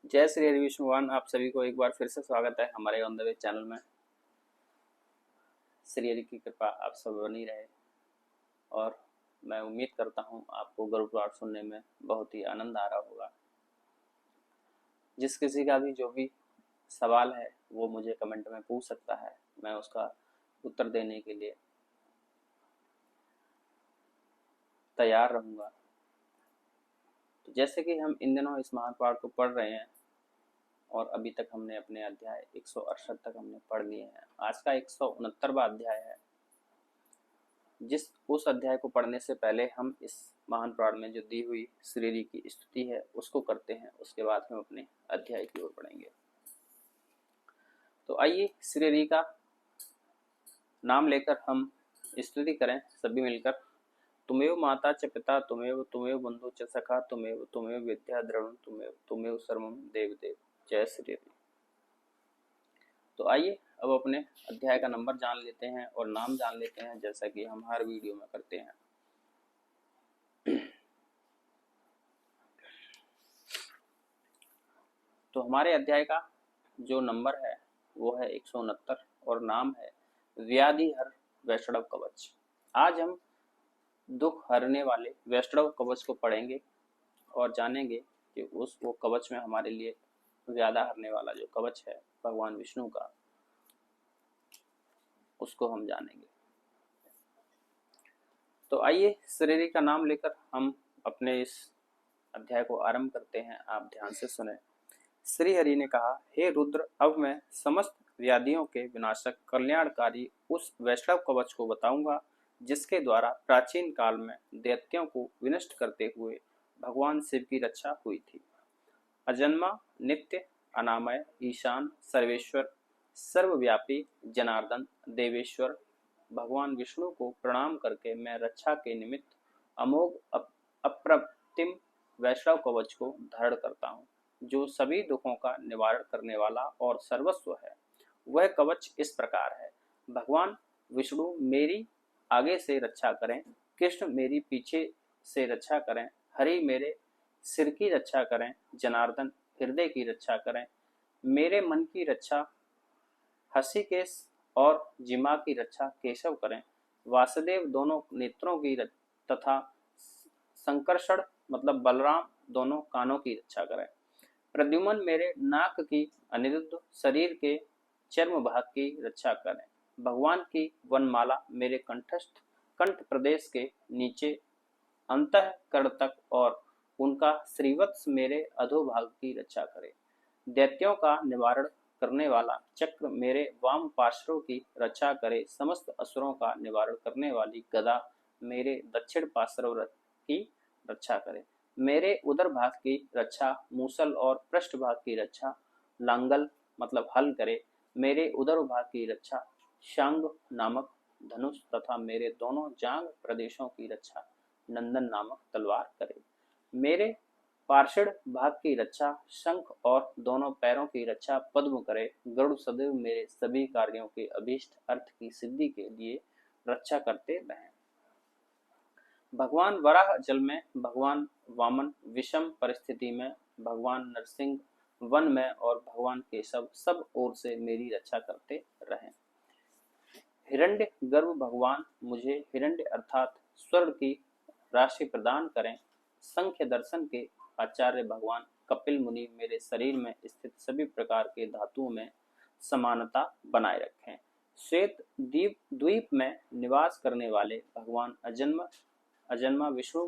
जय श्री हरि विष्णु भगवान। आप सभी को एक बार फिर से स्वागत है हमारे ऑन द वे चैनल में। श्री हरि की कृपा आप सब बनी रहे और मैं उम्मीद करता हूँ आपको गरुड़ पुराण सुनने में बहुत ही आनंद आ रहा होगा। जिस किसी का भी जो भी सवाल है वो मुझे कमेंट में पूछ सकता है, मैं उसका उत्तर देने के लिए तैयार रहूँगा। तो जैसे कि हम इन दिनों इस महापुराण को पढ़ रहे हैं और अभी तक हमने अपने अध्याय 168 तक हमने पढ़ लिए हैं। आज का 169वां अध्याय है। उस अध्याय को पढ़ने से पहले हम इस महान पुराण में जो दी हुई श्री हरि की स्तुति है उसको करते हैं, उसके बाद हम अपने अध्याय की ओर बढ़ेंगे। तो आइए श्री हरि का नाम लेकर हम स्तुति करें सभी मिलकर। तुमेव माता च पिता तुमेव बंधु च सखा तुमेव विद्या द्रवण तुमेव सर्वम देव देव। जय श्री हरि। तो आइए अब अपने अध्याय का नंबर जान लेते हैं और नाम जान लेते हैं, जैसा कि हम हर वीडियो में करते हैं। तो हमारे अध्याय का जो नंबर है वो है 169 और नाम है व्याधिहर वैष्णव कवच। आज हम दुख हरने वाले वैष्णव कवच को पढ़ेंगे और जानेंगे कि वो कवच में हमारे लिए व्याधा हरने वाला जो कवच है भगवान विष्णु का, उसको हम जानेंगे। तो आइए श्री हरि का नाम लेकर हम अपने इस अध्याय को आरंभ करते हैं। आप ध्यान से सुने। श्री हरि ने कहा, हे रुद्र, अब मैं समस्त व्याधियों के विनाशक कल्याणकारी उस वैष्णव कवच को बताऊंगा जिसके द्वारा प्राचीन काल में दैत्यों को विनष्ट करते हुए भगवान शिव की रक्षा हुई थी। अजन्मा, नित्य, अनामय, ईशान, सर्वेश्वर, सर्वव्यापी जनार्दन, देवेश्वर भगवान विष्णु को प्रणाम करके मैं रक्षा के निमित्त अमोघ अप्रतिम वैष्णव कवच को धारण करता हूँ, जो सभी दुखों का निवारण करने वाला और सर्वस्व है। वह कवच इस प्रकार है। भगवान विष्णु मेरी आगे से रक्षा करें, कृष्ण मेरी पीछे से रक्षा करें, हरि मेरे सिर की रक्षा करें, जनार्दन हृदय की रक्षा करें, मेरे मन की रक्षा हृषिकेश और जिमा की रक्षा केशव करें, वासुदेव दोनों नेत्रों की तथा संकर्षण मतलब बलराम दोनों कानों की रक्षा करें, प्रद्युम्न मेरे नाक की, अनिरुद्ध शरीर के चर्म भाग की रक्षा करें, भगवान की वनमाला मेरे कंठ प्रदेश के नीचे अंतःकरण तक और उनका श्रीवत्स मेरे अधोभाग की रक्षा करे, दैत्यों का निवारण करने वाला चक्र मेरे वाम पार्श्व की रक्षा करे, समस्त असुरों का निवारण करने वाली गदा मेरे दक्षिण पार्श्व की रक्षा करे, मेरे उदर भाग की रक्षा मूसल और पृष्ठ भाग की रक्षा लांगल मतलब हल करे, मेरे उदर भाग की रक्षा शांग नामक धनुष तथा मेरे दोनों जांग प्रदेशों की रक्षा नंदन नामक तलवार करे, मेरे पार्षद भाग की रक्षा शंख और दोनों पैरों की रक्षा पद्म करे, गरुड़ सदैव मेरे सभी कार्यों के अभीष्ट अर्थ की सिद्धि के लिए रक्षा करते रहें। भगवान वराह जल में, भगवान वामन विषम परिस्थिति में, भगवान नरसिंह वन में और भगवान केशव सब ओर से मेरी रक्षा करते रहें। हिरण्य गर्भ भगवान मुझे हिरण्य अर्थात स्वर्ण की राशि प्रदान करें। संख्य दर्शन के आचार्य भगवान कपिल मुनि मेरे शरीर में स्थित सभी प्रकार के धातुओं में समानता बनाए रखें। श्वेत द्वीप में निवास करने वाले भगवान अजन्मा विष्णु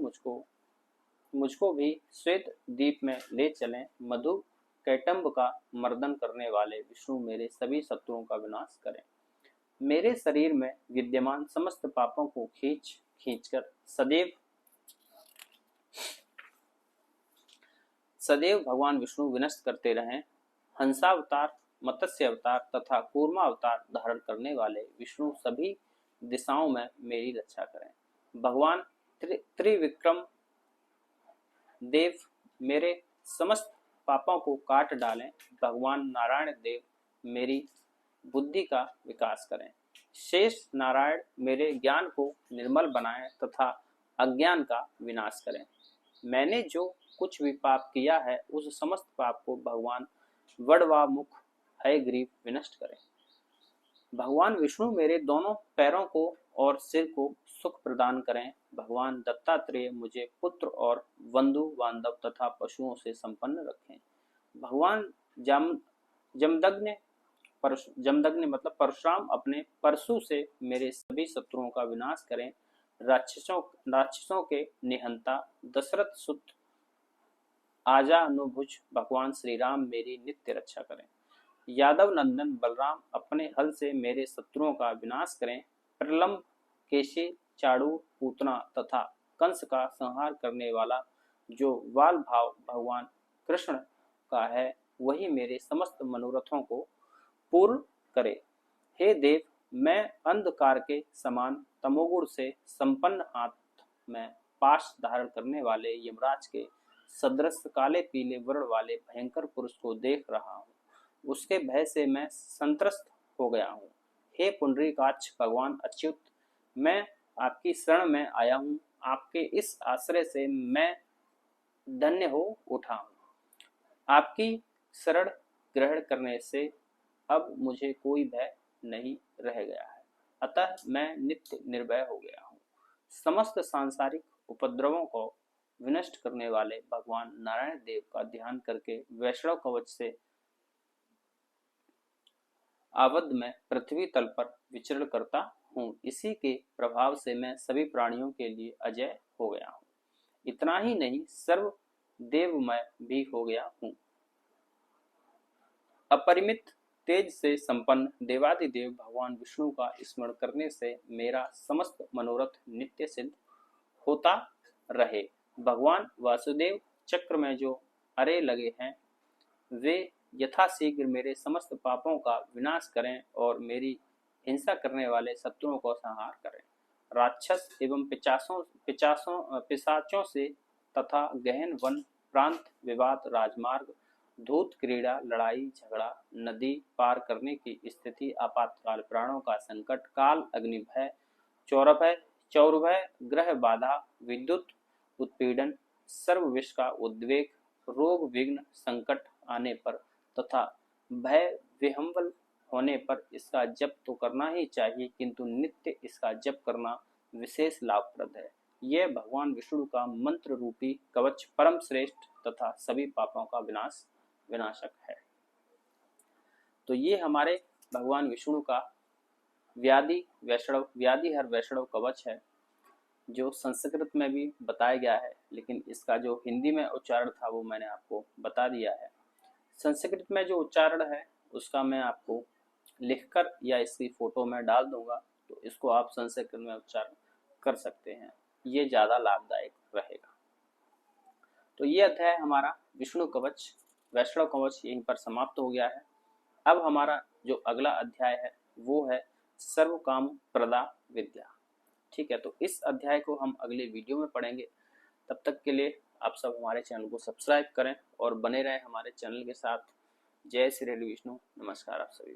मुझको भी श्वेत द्वीप में ले चलें। मधु कैटम्ब का मर्दन करने वाले विष्णु मेरे सभी शत्रुओं का विनाश करें। मेरे शरीर में विद्यमान समस्त पापों को खींचकर सदैव भगवान विष्णु विनष्ट करते रहें। हंसावतार, मत्स्य अवतार तथा कूर्मा अवतार धारण करने वाले विष्णु सभी दिशाओं में मेरी रक्षा करें। भगवान त्रिविक्रम देव मेरे समस्त पापों को काट डालें। भगवान नारायण देव मेरी बुद्धि का विकास करें। शेष नारायण मेरे ज्ञान को निर्मल बनाएं तथा अज्ञान का विनाश करें। मैंने जो कुछ भी पाप किया है उस समस्त पाप को भगवान वड़वा मुख हयग्रीव विनष्ट करें। भगवान विष्णु मेरे दोनों पैरों को और सिर को सुख प्रदान करें। भगवान दत्तात्रेय मुझे पुत्र और बंधु बांधव तथा पशुओं से संपन्न रखें। भगवान जमदग्नि मतलब परशुराम अपने परशु से मेरे सभी शत्रुओं का विनाश करें। राक्षसों के निहंता दशरथ सुत आजानुभुज भगवान श्री राम मेरी नित्य रक्षा करें। यादव नंदन बलराम अपने हल से मेरे शत्रुओं का विनाश करें। प्रलंब केशी चाड़ू पूतना तथा कंस का संहार करने वाला जो वाल भाव भगवान कृष्ण का है वही मेरे समस्त मनोरथों को पूर्ण करे। हे देव, मैं अंधकार के समान तमोगुण से संपन्न हाथ में पाश धारण करने वाले यमराज के सदृश काले पीले वर्ण वाले भयंकर पुरुष को देख रहा हूँ। उसके भय से मैं संत्रस्त हो गया हूँ। हे पुंडरीकाक्ष भगवान अच्युत, मैं आपकी शरण में आया हूँ। आपके इस आश्रय से मैं धन्य हो उठा हूँ। आपकी शरण ग्रहण करने से अब मुझे कोई भय नहीं रह गया है, अतः मैं नित्य निर्भय हो गया हूँ। समस्त सांसारिक उपद्रवों को विनष्ट करने वाले भगवान नारायण देव का ध्यान करके वैष्णव कवच से आबद्ध मैं पृथ्वी तल पर विचरण करता हूँ। इसी के प्रभाव से मैं सभी प्राणियों के लिए अजय हो गया हूँ। इतना ही नहीं, सर्व देवमय भी हो गया हूँ। अपरिमित तेज से संपन्न देवादिदेव भगवान विष्णु का स्मरण करने से मेरा समस्त मनोरथ नित्य सिद्ध होता रहे। भगवान वासुदेव चक्र में जो अरे लगे हैं वे यथाशीघ्र मेरे समस्त पापों का विनाश करें और मेरी हिंसा करने वाले शत्रुओं को संहार करें। राक्षस एवं पिशाचों से तथा गहन वन प्रांत विवाद राजमार्ग धूत क्रीड़ा लड़ाई झगड़ा नदी पार करने की स्थिति आपातकाल प्राणों का संकट काल अग्नि भय चौरभय ग्रह बाधा विद्युत उत्पीड़न सर्व विष का उद्वेग रोग विघ्न संकट आने पर तथा भय विहंवल होने पर इसका जप तो करना ही चाहिए, किंतु नित्य इसका जप करना विशेष लाभप्रद है। यह भगवान विष्णु का मंत्र रूपी कवच परम श्रेष्ठ तथा सभी पापों का विनाशक है। तो ये हमारे भगवान विष्णु का व्याधिहर वैष्णव कवच है, जो संस्कृत में भी बताया गया है, लेकिन इसका जो हिंदी में उच्चारण था वो मैंने आपको बता दिया है। संस्कृत में जो उच्चारण है उसका मैं आपको लिखकर या इसकी फोटो में डाल दूंगा, तो इसको आप संस्कृत में उच्चारण कर सकते हैं, ये ज़्यादा लाभदायक रहेगा। तो ये अध्याय हमारा विष्णु कवच वैष्णव कवच यहीं पर समाप्त हो गया है। अब हमारा जो अगला अध्याय है वो है सर्व काम प्रदा विद्या। ठीक है, तो इस अध्याय को हम अगले वीडियो में पढ़ेंगे। तब तक के लिए आप सब हमारे चैनल को सब्सक्राइब करें और बने रहें हमारे चैनल के साथ। जय श्री हरि विष्णु। नमस्कार आप सभी।